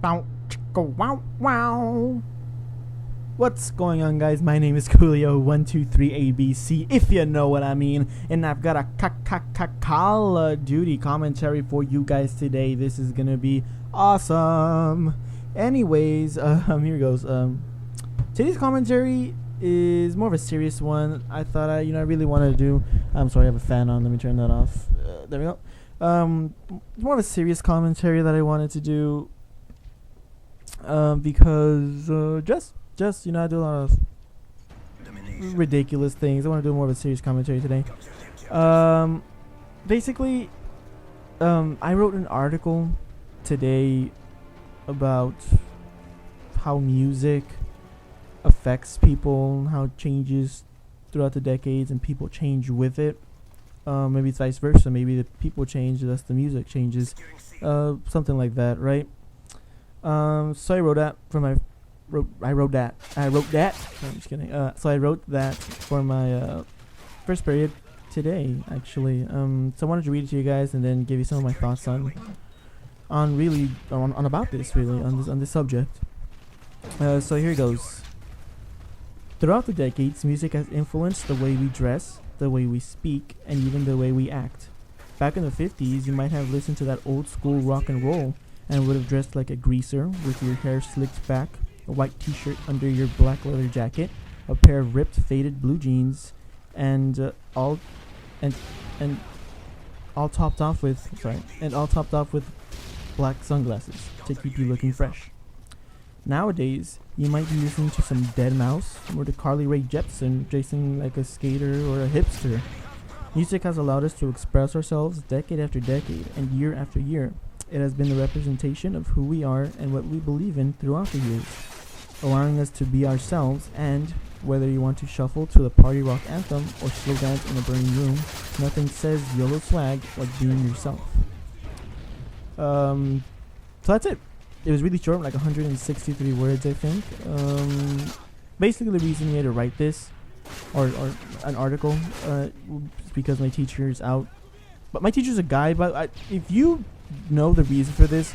Bow, chicka, wow, wow. What's going on, guys? My name is Coolio123ABC, if you know what I mean, and I've got a Call of Duty commentary for you guys today. This is gonna be awesome. Anyways, here goes. Today's commentary is more of a serious one. I thought I really wanted to do. I'm sorry, I have a fan on. Let me turn that off. There we go. More of a serious commentary that I wanted to do. Because I do a lot of ridiculous things. I want to do more of a serious commentary today. Basically, I wrote an article today about how music affects people, how it changes throughout the decades, and people change with it. Maybe it's vice versa. Maybe the people change, thus the music changes. Something like that, right? So I wrote that for my. I wrote that. No, I'm just kidding. So I wrote that for my first period today, actually. So I wanted to read it to you guys and then give you some of my thoughts on about this, really, on this subject. So here goes. Throughout the decades, music has influenced the way we dress, the way we speak, and even the way we act. Back in the 50s, you might have listened to that old school rock and roll and would have dressed like a greaser with your hair slicked back, a white t-shirt under your black leather jacket, a pair of ripped faded blue jeans, and all topped off with black sunglasses to keep you looking fresh. Nowadays, you might be listening to some Deadmau5 or the Carly Rae Jepsen dressing like a skater or a hipster. Music has allowed us to express ourselves decade after decade and year after year. It has been the representation of who we are and what we believe in throughout the years, allowing us to be ourselves. And whether you want to shuffle to the party rock anthem or slow dance in a burning room, nothing says YOLO swag like being yourself. So that's it. It was really short, like 163 words, I think. Basically, the reason we had to write this, or an article, is because my teacher is out. But my teacher's a guy. But if you know the reason for this,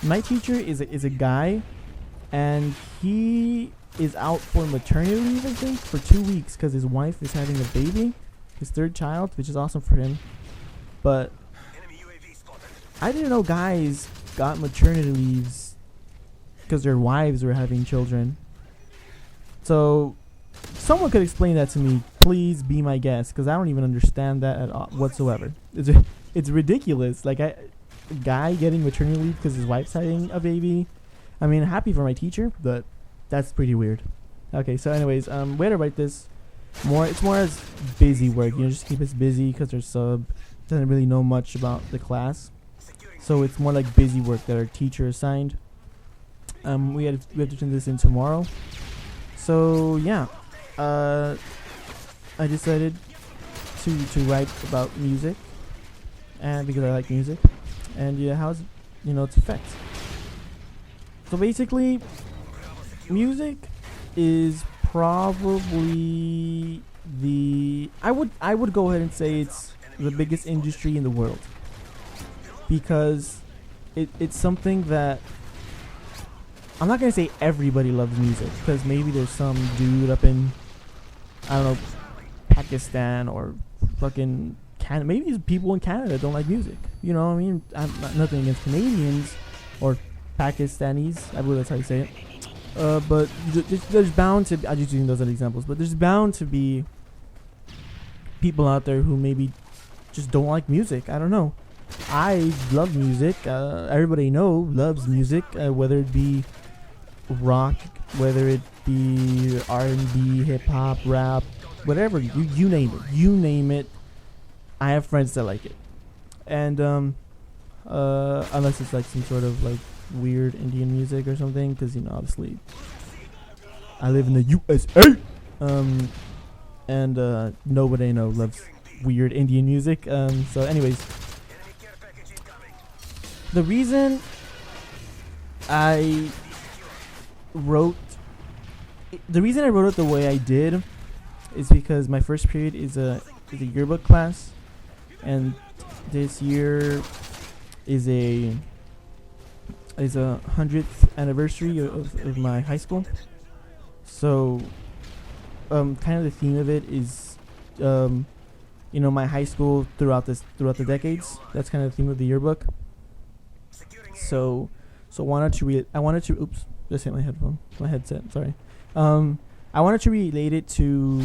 my teacher is a guy, and he is out for maternity leave, I think, for 2 weeks because his wife is having a baby, his third child, which is awesome for him. But I didn't know guys got maternity leaves because their wives were having children. So someone could explain that to me. Please be my guest, because I don't even understand that at all whatsoever. It's ridiculous. Like a guy getting maternity leave because his wife's having a baby. I mean, happy for my teacher, but that's pretty weird. Okay, so anyways, we had to write this it's more as busy work, just keep us busy because our sub doesn't really know much about the class. So it's more like busy work that our teacher assigned. We have to turn this in tomorrow. So yeah, I decided to write about music, and because I like music, and how's its effects. So basically, music is probably I would go ahead and say it's the biggest industry in the world, because it's something that I'm not gonna say everybody loves music, because maybe there's some dude up in, I don't know, Pakistan or fucking Canada. Maybe these people in Canada don't like music. You know what I mean? I'm nothing against Canadians or Pakistanis. I believe that's how you say it. But there's bound to be, I'm just using those as examples, but there's bound to be people out there who maybe just don't like music. I don't know. I love music. Everybody loves music, whether it be rock, whether it be R&B, hip hop, rap, whatever, you name it. I have friends that like it, and unless it's like some sort of like weird Indian music or something, because obviously I live in the USA, and nobody I know loves weird Indian music. So anyways, the reason I wrote it the way I did is because my first period is a yearbook class, and this year is a is a 100th anniversary of my high school. So, kind of the theme of it is, my high school throughout the decades. That's kind of the theme of the yearbook. So, I wanted to. Oops, just hit my headset. Sorry. I wanted to relate it to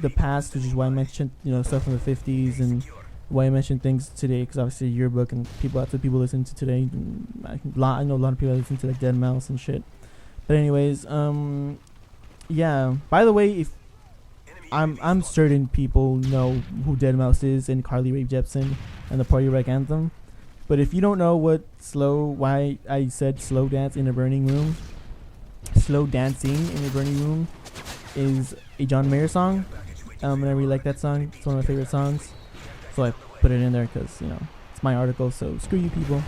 the past, which is why I mentioned stuff from the 50s and why I mentioned things today, because obviously yearbook and that's what people listen to today. And I know a lot of people listen to like Dead Mouse and shit. But anyways, yeah. By the way, if I'm certain people know who Dead Mouse is and Carly Rae Jepsen and the Party Wreck anthem. But if you don't know why I said slow dance in a burning room, slow dancing in a burning room is a John Mayer song. And I really like that song. It's one of my favorite songs. So I put it in there because, it's my article. So screw you people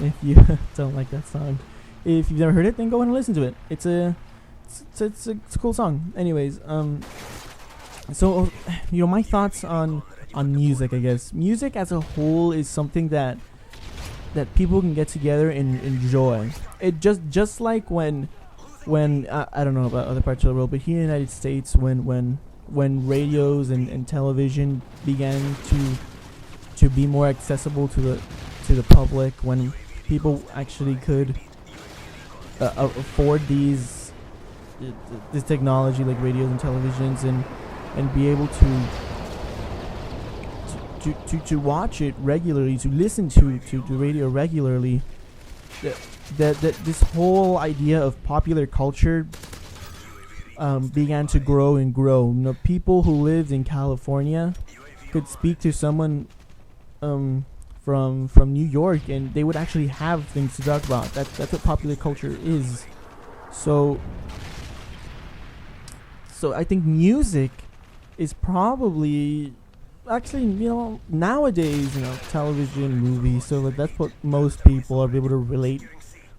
if you don't like that song. If you've never heard it, then go and listen to it. It's a cool song. Anyways, so my thoughts on music, I guess. Music as a whole is something that people can get together and enjoy. It just like when I don't know about other parts of the world, but here in the United States, when radios and television began to be more accessible to the public, when people actually could afford this technology like radios and televisions and be able to watch it regularly, to listen to the radio regularly, that this whole idea of popular culture began to grow and grow. People who lived in California could speak to someone from New York, and they would actually have things to talk about. That's what popular culture is. So I think music is probably actually nowadays television, movies. So like that's what most people are able to relate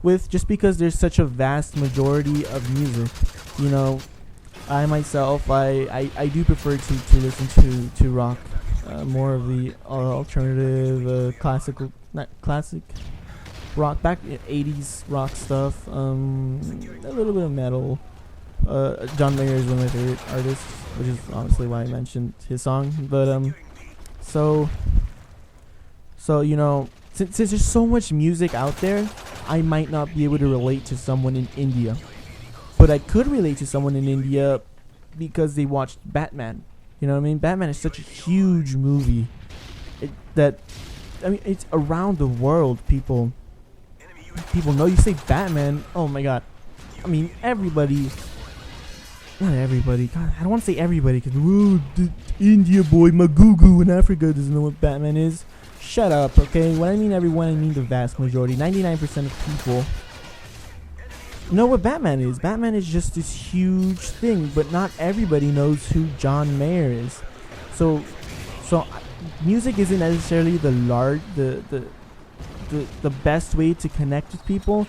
with, just because there's such a vast majority of music. I myself, I do prefer to listen to rock, more of the alternative, not classic rock, back 80s rock stuff, a little bit of metal. John Mayer is one of my favorite artists, which is honestly why I mentioned his song. But so since there's so much music out there, I might not be able to relate to someone in India, but I could relate to someone in India because they watched Batman. You know what I mean? Batman is such a huge movie it's around the world. People know. You say Batman, oh my god. I mean, everybody. Not everybody. God, I don't want to say everybody because the India boy Magugu in Africa doesn't know what Batman is. Shut up, okay? When I mean everyone, I mean the vast majority. 99% of people know what Batman is. Batman is just this huge thing, but not everybody knows who John Mayer is. So music isn't necessarily the best way to connect with people,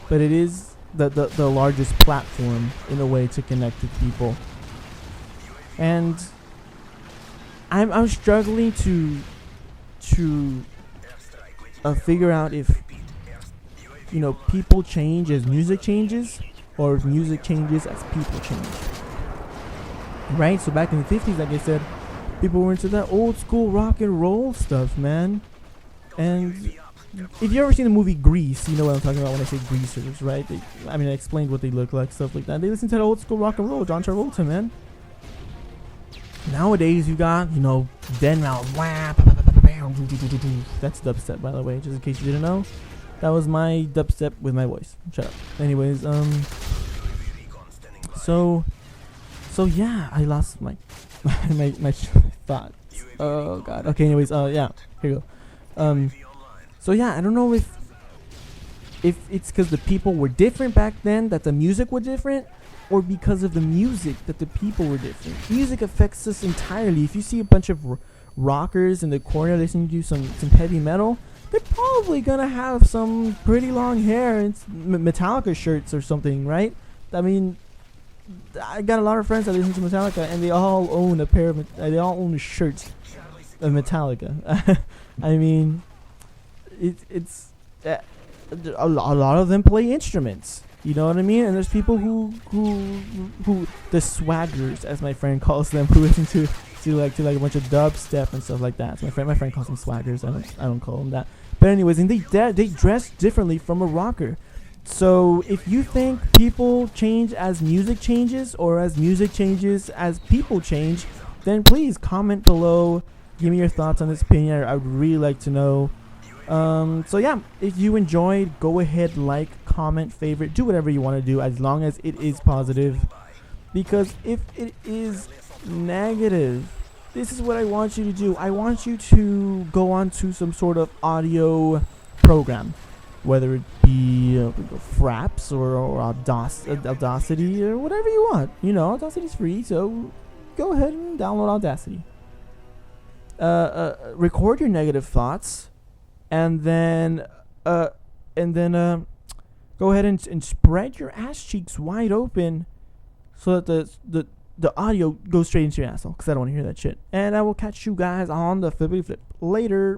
but it is the largest platform in a way to connect with people. And I'm struggling to figure out if people change as music changes, or if music changes as people change. Right? So back in the 50s, like I said, people were into that old school rock and roll stuff, man. And if you ever seen the movie Grease, you know what I'm talking about when I say greasers, right? I explained what they look like, stuff like that. They listen to that old school rock and roll, John Travolta, man. Nowadays, you got, Dead Mouse. That's dubstep, by the way, just in case you didn't know. That was my dubstep with my voice. Shut up. Anyways, so yeah, I lost my my thoughts. Oh god. Okay. Anyways, yeah. Here you go. So yeah, I don't know if it's because the people were different back then that the music was different, or because of the music that the people were different. Music affects us entirely. If you see a bunch of rockers in the corner listening to some heavy metal, they're probably gonna have some pretty long hair and Metallica shirts or something, right? I mean, I got a lot of friends that listen to Metallica, and they all own they all own a shirt of Metallica. I mean, it's a lot of them play instruments. You know what I mean? And there's people who the swaggers, as my friend calls them, who listen to like a bunch of dubstep and stuff like that. So my friend calls them swaggers. I don't call them that. But anyways, and they dress differently from a rocker. So if you think people change as music changes, or as music changes as people change, then please comment below. Give me your thoughts on this opinion. I would really like to know. So yeah, if you enjoyed, go ahead, like, comment, favorite, do whatever you want to do, as long as it is positive. Because if it is negative, this is what I want you to do. I want you to go on to some sort of audio program, whether it be Fraps or Audacity or whatever you want. You know, Audacity's free, so go ahead and download Audacity. Record your negative thoughts, and then go ahead and spread your ass cheeks wide open, so that the audio goes straight into your asshole, because I don't want to hear that shit. And I will catch you guys on the flippity flip later.